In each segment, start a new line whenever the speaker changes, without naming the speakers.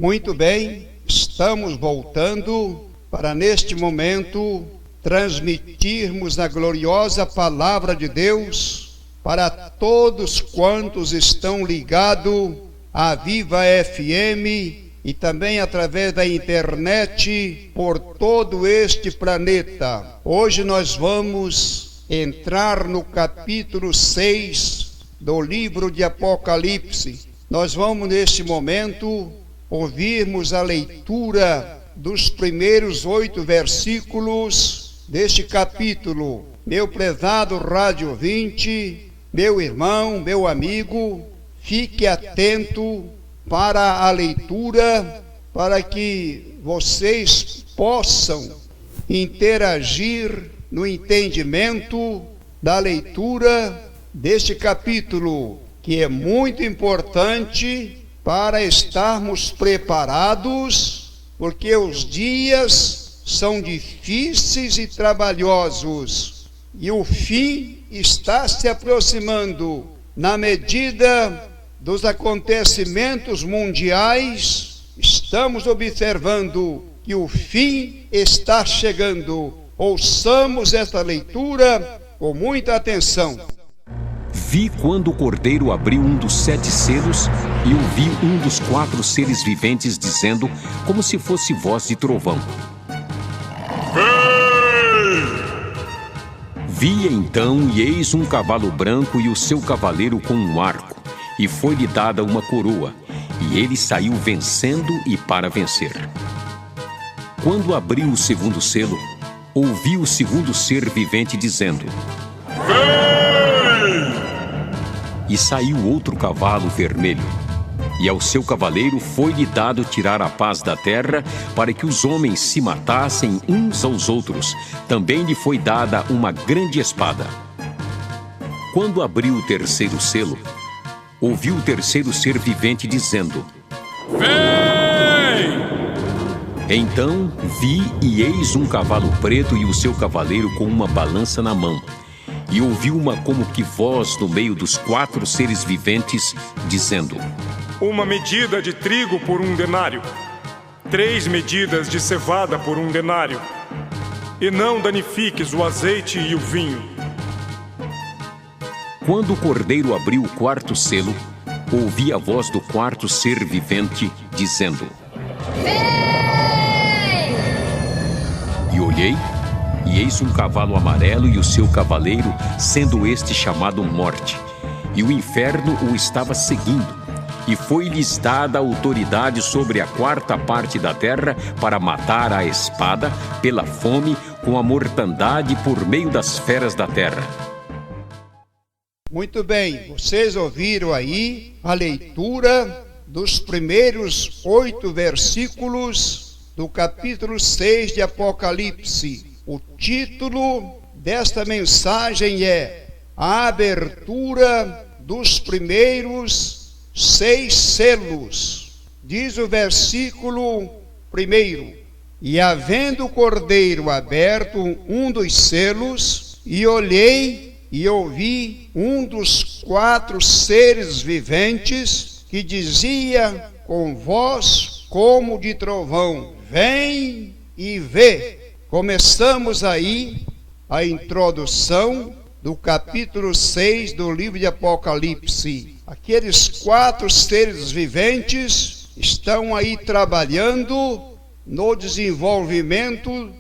Muito bem, estamos voltando para neste momento transmitirmos a gloriosa palavra de Deus para todos quantos estão ligados à Viva FM e também através da internet por todo este planeta. Hoje nós vamos entrar no capítulo 6 do livro de Apocalipse. Nós vamos neste momento ouvirmos a leitura dos primeiros 8 versículos deste capítulo. Meu prezado Rádio 20, meu irmão, meu amigo, fique atento para a leitura, para que vocês possam interagir no entendimento da leitura deste capítulo, que é muito importante para estarmos preparados, porque os dias são difíceis e trabalhosos, e o fim está se aproximando. Na medida dos acontecimentos mundiais, estamos observando que o fim está chegando. Ouçamos esta leitura com muita atenção.
Vi quando o Cordeiro abriu um dos 7 selos e ouvi um dos 4 seres viventes dizendo, como se fosse voz de trovão: Vem! Vi então, e eis um cavalo branco e o seu cavaleiro com um arco, e foi-lhe dada uma coroa, e ele saiu vencendo e para vencer. Quando abriu o segundo selo, ouvi o segundo ser vivente dizendo: Vem! E saiu outro cavalo vermelho, e ao seu cavaleiro foi-lhe dado tirar a paz da terra, para que os homens se matassem uns aos outros. Também lhe foi dada uma grande espada. Quando abriu o terceiro selo, ouvi o terceiro ser vivente dizendo: Vem! Então vi, e eis um cavalo preto e o seu cavaleiro com uma balança na mão. E ouvi uma como que voz no meio dos 4 seres viventes, dizendo:
Uma medida de trigo por 1 denário, 3 medidas de cevada por 1 denário, e não danifiques o azeite e o vinho.
Quando o Cordeiro abriu o 4º selo, ouvi a voz do 4º ser vivente, dizendo: Vem! E olhei, e eis um cavalo amarelo e o seu cavaleiro, sendo este chamado Morte, e o inferno o estava seguindo, e foi-lhes dada autoridade sobre a 4ª parte da terra para matar à espada, pela fome, com a mortandade por meio das feras da terra.
Muito bem, vocês ouviram aí a leitura dos primeiros 8 versículos do capítulo 6 de Apocalipse. O título desta mensagem é A Abertura dos Primeiros 6 Selos. Diz o versículo 1: E havendo o Cordeiro aberto um dos selos, e olhei e ouvi um dos 4 seres viventes, que dizia com voz como de trovão: Vem e vê. Começamos aí a introdução do capítulo 6 do livro de Apocalipse. Aqueles 4 seres viventes estão aí trabalhando no desenvolvimento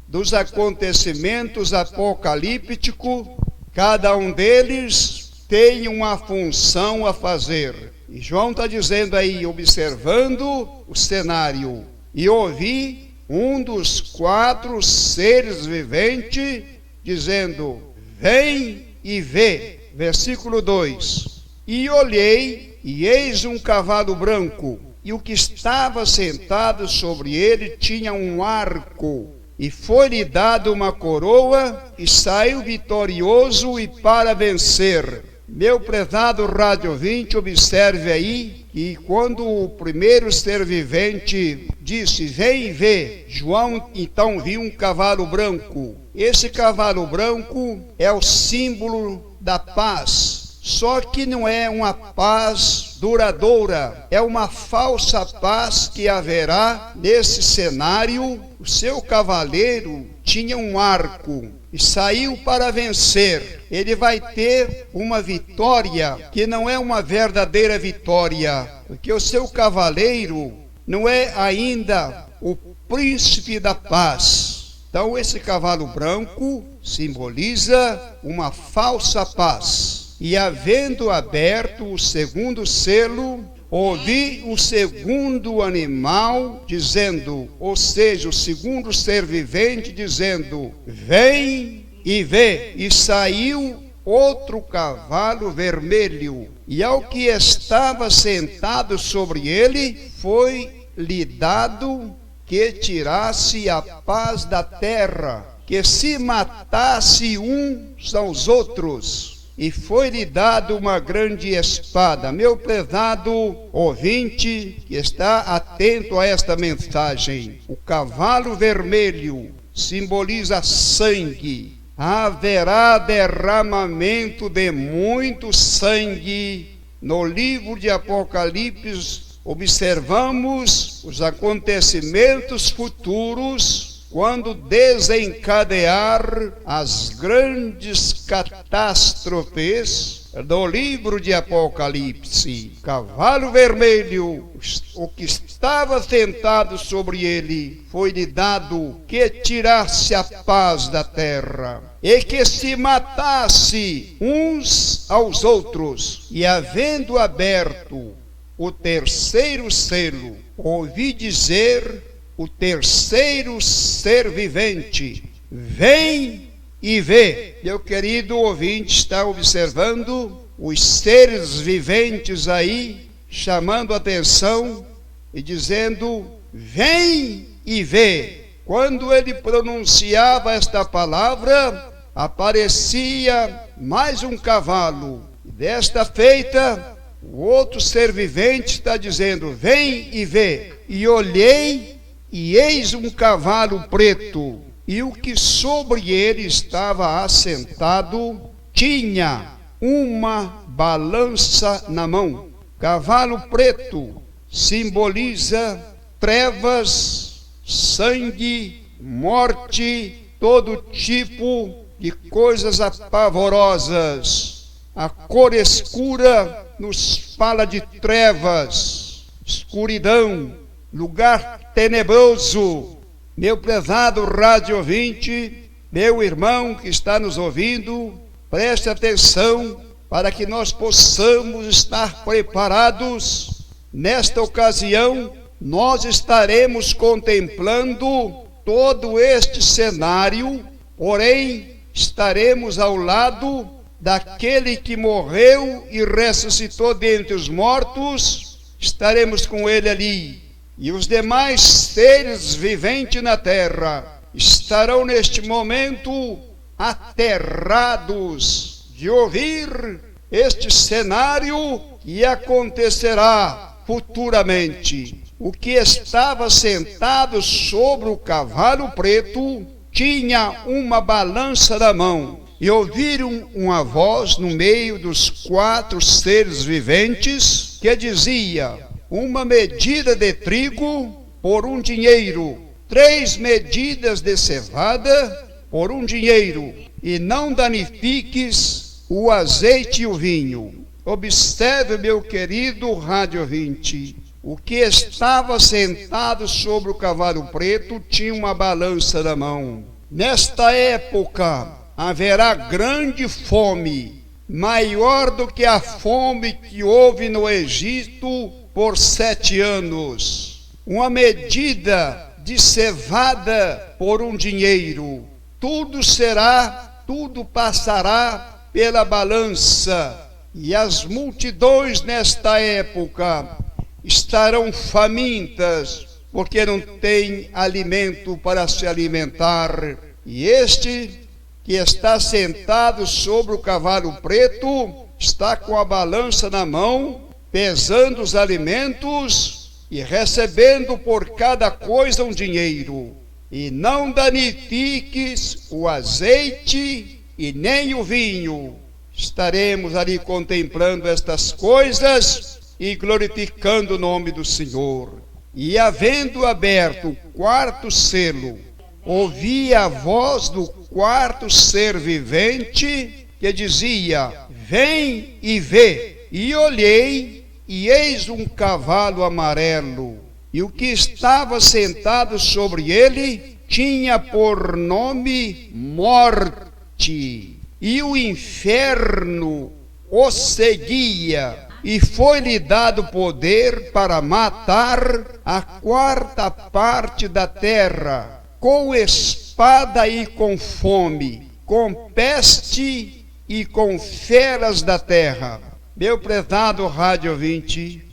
dos acontecimentos apocalípticos. Cada um deles tem uma função a fazer. E João está dizendo aí, observando o cenário: E ouvi um dos 4 seres viventes dizendo: Vem e vê. Versículo 2: E olhei, e eis um cavalo branco, e o que estava sentado sobre ele tinha um arco, e foi-lhe dado uma coroa, e saiu vitorioso e para vencer. Meu prezado Rádio 20, observe aí que quando o primeiro ser vivente disse: Vem e vê, João então viu um cavalo branco. Esse cavalo branco é o símbolo da paz. Só que não é uma paz duradoura. É uma falsa paz que haverá nesse cenário. O seu cavaleiro tinha um arco e saiu para vencer. Ele vai ter uma vitória que não é uma verdadeira vitória, porque o seu cavaleiro não é ainda o príncipe da paz. Então esse cavalo branco simboliza uma falsa paz. E havendo aberto o segundo selo, ouvi o segundo animal dizendo, ou seja, o segundo ser vivente dizendo, vem e vê. E saiu outro cavalo vermelho, e ao que estava sentado sobre ele foi-lhe dado que tirasse a paz da terra, que se matasse uns aos outros. E foi-lhe dado uma grande espada. Meu prezado ouvinte que está atento a esta mensagem, o cavalo vermelho simboliza sangue. Haverá derramamento de muito sangue. No livro de Apocalipse observamos os acontecimentos futuros quando desencadear as grandes catástrofes do livro de Apocalipse. Cavalo vermelho, o que estava sentado sobre ele, foi-lhe dado que tirasse a paz da terra e que se matasse uns aos outros. E havendo aberto o terceiro selo, ouvi dizer o terceiro ser vivente, vem e vê. Meu querido ouvinte está observando os seres viventes aí, chamando a atenção e dizendo, vem e vê. Quando ele pronunciava esta palavra, aparecia mais um cavalo. Desta feita, o outro ser vivente está dizendo, vem e vê. E olhei, e eis um cavalo preto, e o que sobre ele estava assentado tinha uma balança na mão. Cavalo preto simboliza trevas, sangue, morte, todo tipo de coisas apavorosas. A cor escura nos fala de trevas, escuridão, lugar tenebroso. Meu prezado rádio ouvinte, meu irmão que está nos ouvindo, preste atenção para que nós possamos estar preparados. Nesta ocasião, nós estaremos contemplando todo este cenário, porém, estaremos ao lado daquele que morreu e ressuscitou dentre os mortos, estaremos com ele ali. E os demais seres viventes na terra estarão neste momento aterrados de ouvir este cenário que acontecerá futuramente. O que estava sentado sobre o cavalo preto tinha uma balança na mão. E ouviram uma voz no meio dos 4 seres viventes que dizia, uma medida de trigo por um dinheiro, 3 medidas de cevada por um dinheiro, e não danifiques o azeite e o vinho. Observe, meu querido rádio ouvinte, o que estava sentado sobre o cavalo preto tinha uma balança na mão. Nesta época haverá grande fome, maior do que a fome que houve no Egito por 7 anos. Uma medida de cevada por um dinheiro. Tudo passará pela balança. E as multidões nesta época estarão famintas, porque não têm alimento para se alimentar. E este que está sentado sobre o cavalo preto está com a balança na mão, pesando os alimentos e recebendo por cada coisa um dinheiro. E não danifiques o azeite e nem o vinho. Estaremos ali contemplando estas coisas e glorificando o nome do Senhor. E havendo aberto o quarto selo, ouvi a voz do quarto ser vivente que dizia: vem e vê. E olhei, e eis um cavalo amarelo, e o que estava sentado sobre ele tinha por nome Morte, e o inferno o seguia, e foi-lhe dado poder para matar a quarta parte da terra, com espada e com fome, com peste e com feras da terra. Meu prezado rádio ouvinte,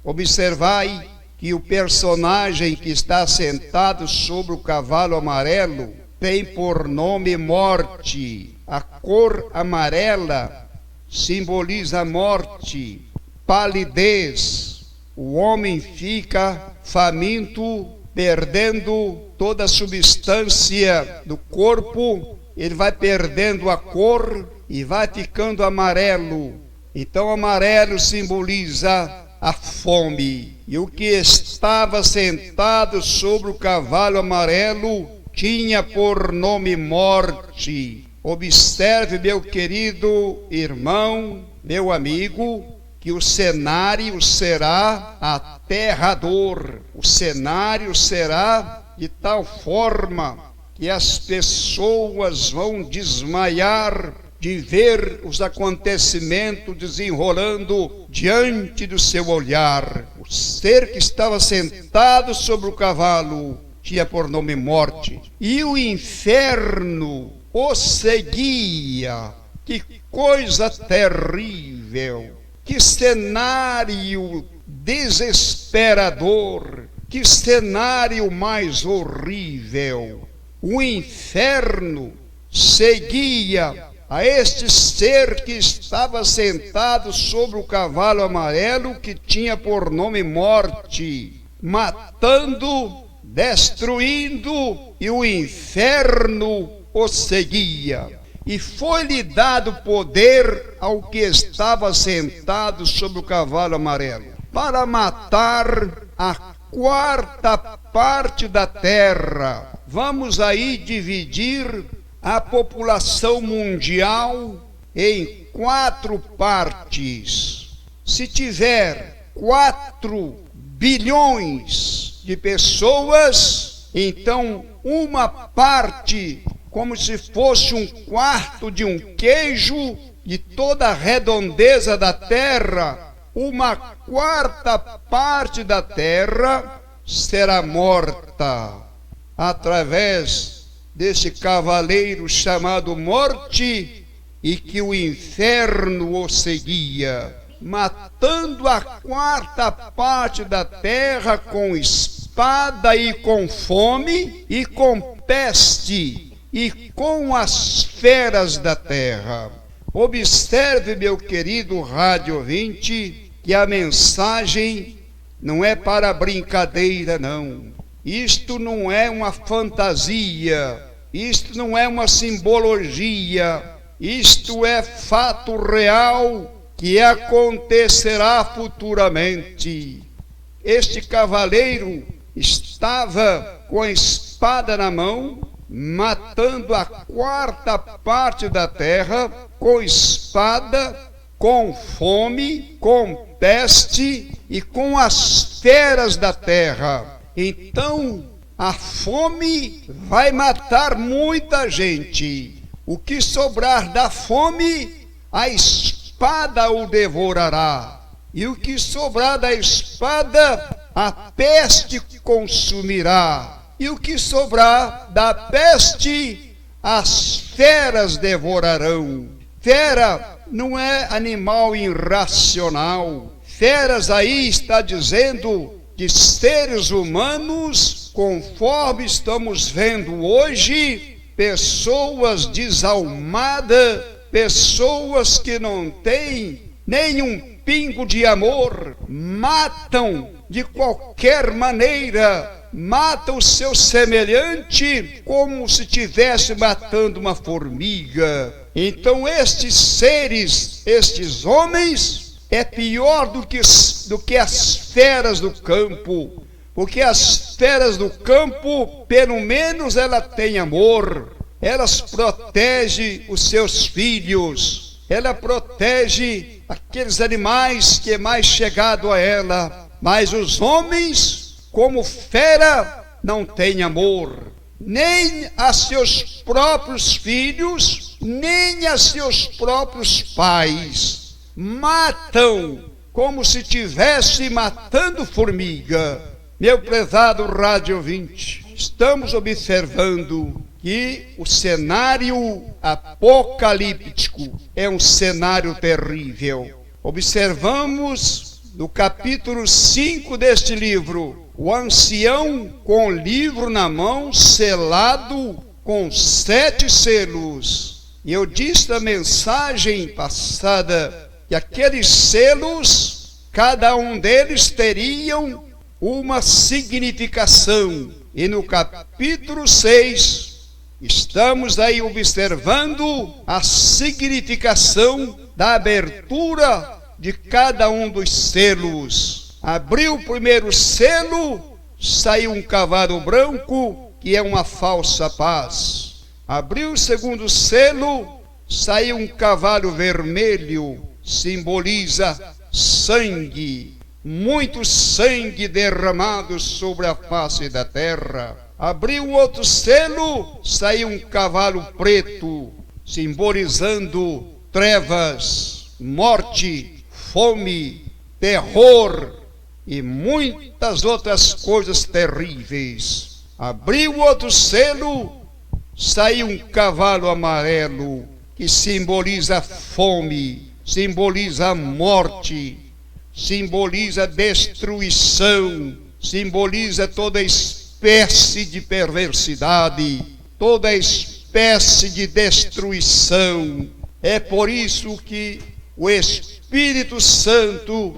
observai que o personagem que está sentado sobre o cavalo amarelo tem por nome Morte. A cor amarela simboliza a morte, palidez. O homem fica faminto, perdendo toda a substância do corpo, ele vai perdendo a cor e vai ficando amarelo. Então, amarelo simboliza a fome. E o que estava sentado sobre o cavalo amarelo tinha por nome Morte. Observe, meu querido irmão, meu amigo, que o cenário será aterrador. O cenário será de tal forma que as pessoas vão desmaiar de ver os acontecimentos desenrolando diante do seu olhar. O ser que estava sentado sobre o cavalo tinha por nome Morte, e o inferno o seguia. Que coisa terrível! Que cenário desesperador! Que cenário mais horrível! O inferno seguia a este ser que estava sentado sobre o cavalo amarelo, que tinha por nome Morte, matando, destruindo, e o inferno o seguia. E foi-lhe dado poder ao que estava sentado sobre o cavalo amarelo para matar a quarta parte da terra. Vamos aí dividir a população mundial em 4 partes. Se tiver 4 bilhões de pessoas, então uma parte, como se fosse um quarto de um queijo, de toda a redondeza da terra, uma quarta parte da terra será morta através desse cavaleiro chamado Morte, e que o inferno o seguia, matando a quarta parte da terra com espada e com fome e com peste e com as feras da terra. Observe, meu querido rádio ouvinte, que a mensagem não é para brincadeira, não. Isto não é uma fantasia, isto não é uma simbologia, isto é fato real que acontecerá futuramente. Este cavaleiro estava com a espada na mão, matando a quarta parte da terra com espada, com fome, com peste e com as feras da terra. Então, a fome vai matar muita gente. O que sobrar da fome, a espada o devorará. E o que sobrar da espada, a peste consumirá. E o que sobrar da peste, as feras devorarão. Fera não é animal irracional. Feras aí está dizendo de seres humanos, conforme estamos vendo hoje, pessoas desalmadas, pessoas que não têm nenhum pingo de amor, matam de qualquer maneira, matam o seu semelhante como se estivesse matando uma formiga. Então estes seres, estes homens, é pior do que as feras do campo, porque as feras do campo, pelo menos ela tem amor, elas protegem os seus filhos, ela protege aqueles animais que é mais chegado a ela, mas os homens, como fera, não têm amor, nem a seus próprios filhos, nem a seus próprios pais, matam como se estivesse matando formiga. Meu prezado rádio ouvinte, estamos observando que o cenário apocalíptico é um cenário terrível. Observamos no capítulo 5 deste livro, o ancião com o livro na mão, selado com 7 selos. E eu disse na mensagem passada que aqueles selos, cada um deles teriam uma significação. E no capítulo 6, estamos aí observando a significação da abertura de cada um dos selos. Abriu o primeiro selo, saiu um cavalo branco, que é uma falsa paz. Abriu o segundo selo, saiu um cavalo vermelho, simboliza sangue, muito sangue derramado sobre a face da terra. Abriu outro selo, saiu um cavalo preto, simbolizando trevas, morte, fome, terror e muitas outras coisas terríveis. Abriu outro selo, saiu um cavalo amarelo, que simboliza fome, simboliza morte, simboliza destruição, simboliza toda espécie de perversidade, toda espécie de destruição. É por isso que o Espírito Santo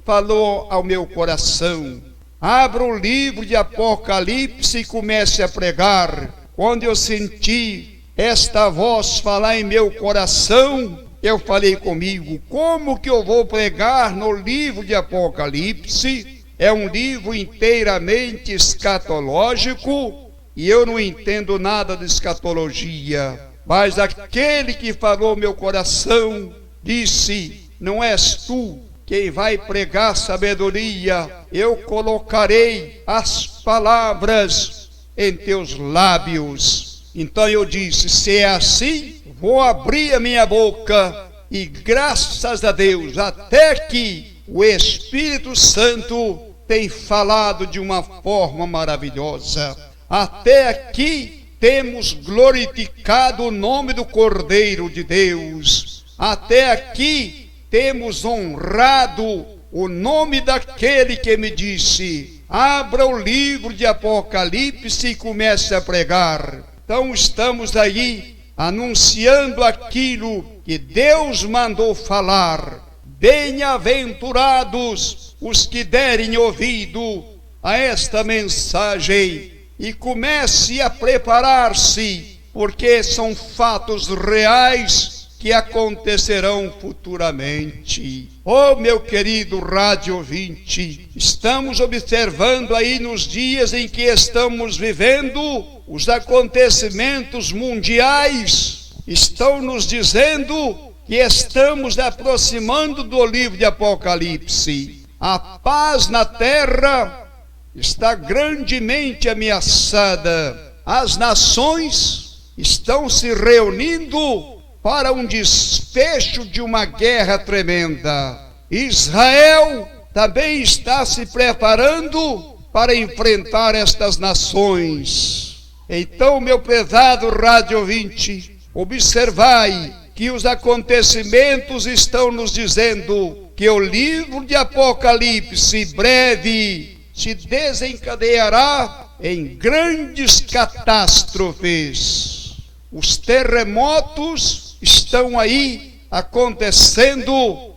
falou ao meu coração: abra o livro de Apocalipse e comece a pregar. Quando eu senti esta voz falar em meu coração, eu falei comigo: como que eu vou pregar no livro de Apocalipse? É um livro inteiramente escatológico e eu não entendo nada de escatologia. Mas aquele que falou meu coração disse: não és tu quem vai pregar sabedoria, eu colocarei as palavras em teus lábios. Então eu disse: se é assim, vou abrir a minha boca. E graças a Deus, até que o Espírito Santo tem falado de uma forma maravilhosa. Até aqui temos glorificado o nome do Cordeiro de Deus. Até aqui temos honrado o nome daquele que me disse: abra o livro de Apocalipse e comece a pregar. Então estamos aí anunciando aquilo que Deus mandou falar. Bem-aventurados os que derem ouvido a esta mensagem e comece a preparar-se, porque são fatos reais que acontecerão futuramente. Oh, meu querido rádio ouvinte, estamos observando aí nos dias em que estamos vivendo, os acontecimentos mundiais estão nos dizendo que estamos aproximando do livro de Apocalipse. A paz na terra está grandemente ameaçada. As nações estão se reunindo para um desfecho de uma guerra tremenda. Israel também está se preparando para enfrentar estas nações. Então, meu prezado rádio ouvinte, observai que os acontecimentos estão nos dizendo que o livro de Apocalipse breve se desencadeará em grandes catástrofes. Os terremotos estão aí acontecendo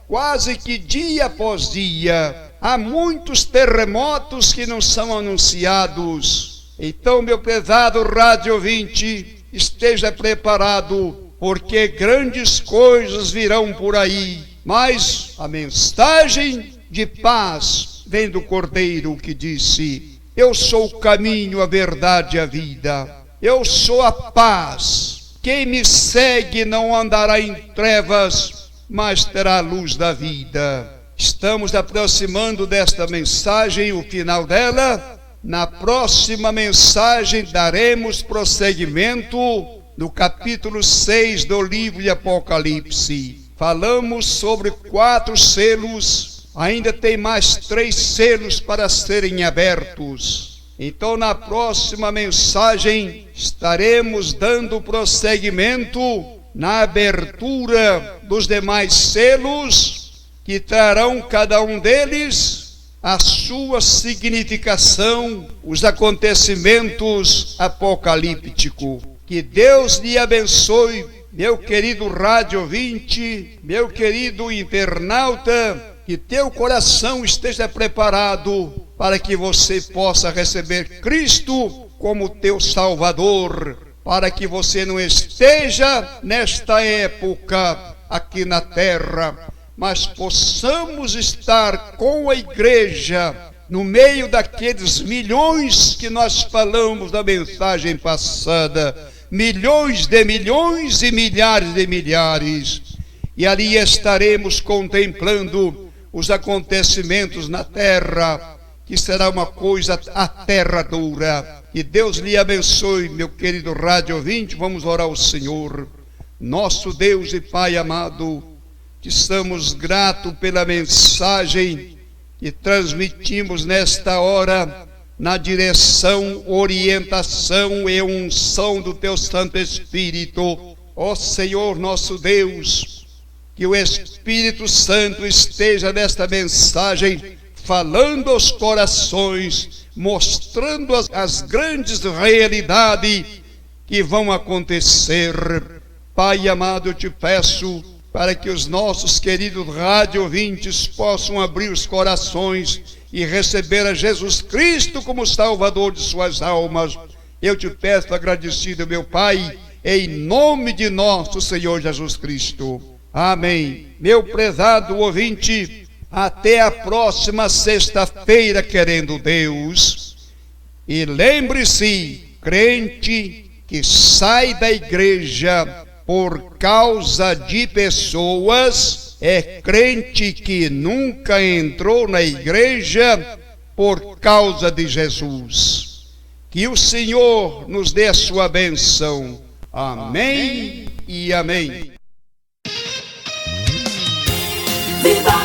quase que dia após dia. Há muitos terremotos que não são anunciados. Então, meu prezado rádio ouvinte, esteja preparado, porque grandes coisas virão por aí. Mas a mensagem de paz vem do Cordeiro, que disse: eu sou o caminho, a verdade e a vida. Eu sou a paz. Quem me segue não andará em trevas, mas terá a luz da vida. Estamos aproximando desta mensagem, o final dela. Na próxima mensagem daremos prosseguimento no capítulo 6 do livro de Apocalipse. Falamos sobre 4 selos, ainda tem mais 3 selos para serem abertos. Então, na próxima mensagem, estaremos dando prosseguimento na abertura dos demais selos, que trarão cada um deles a sua significação, os acontecimentos apocalípticos. Que Deus lhe abençoe, meu querido rádio ouvinte, meu querido internauta, que teu coração esteja preparado para que você possa receber Cristo como teu Salvador, para que você não esteja nesta época aqui na terra, mas possamos estar com a igreja no meio daqueles milhões que nós falamos na mensagem passada, milhões e milhares de milhares, e ali estaremos contemplando os acontecimentos na terra, que será uma coisa aterradora. Que Deus lhe abençoe, meu querido rádio ouvinte. Vamos orar ao Senhor. Nosso Deus e Pai amado, que estamos gratos pela mensagem que transmitimos nesta hora, na direção, orientação e unção do Teu Santo Espírito. Ó Senhor nosso Deus, que o Espírito Santo esteja nesta mensagem, falando aos corações, mostrando as grandes realidades que vão acontecer. Pai amado, eu te peço para que os nossos queridos rádio ouvintes possam abrir os corações e receber a Jesus Cristo como Salvador de suas almas. Eu te peço agradecido, meu Pai, em nome de nosso Senhor Jesus Cristo. Amém. Meu prezado ouvinte, até a próxima sexta-feira, querendo Deus. E lembre-se, crente que sai da igreja por causa de pessoas, é crente que nunca entrou na igreja por causa de Jesus. Que o Senhor nos dê a sua bênção. Amém e amém.
Viva!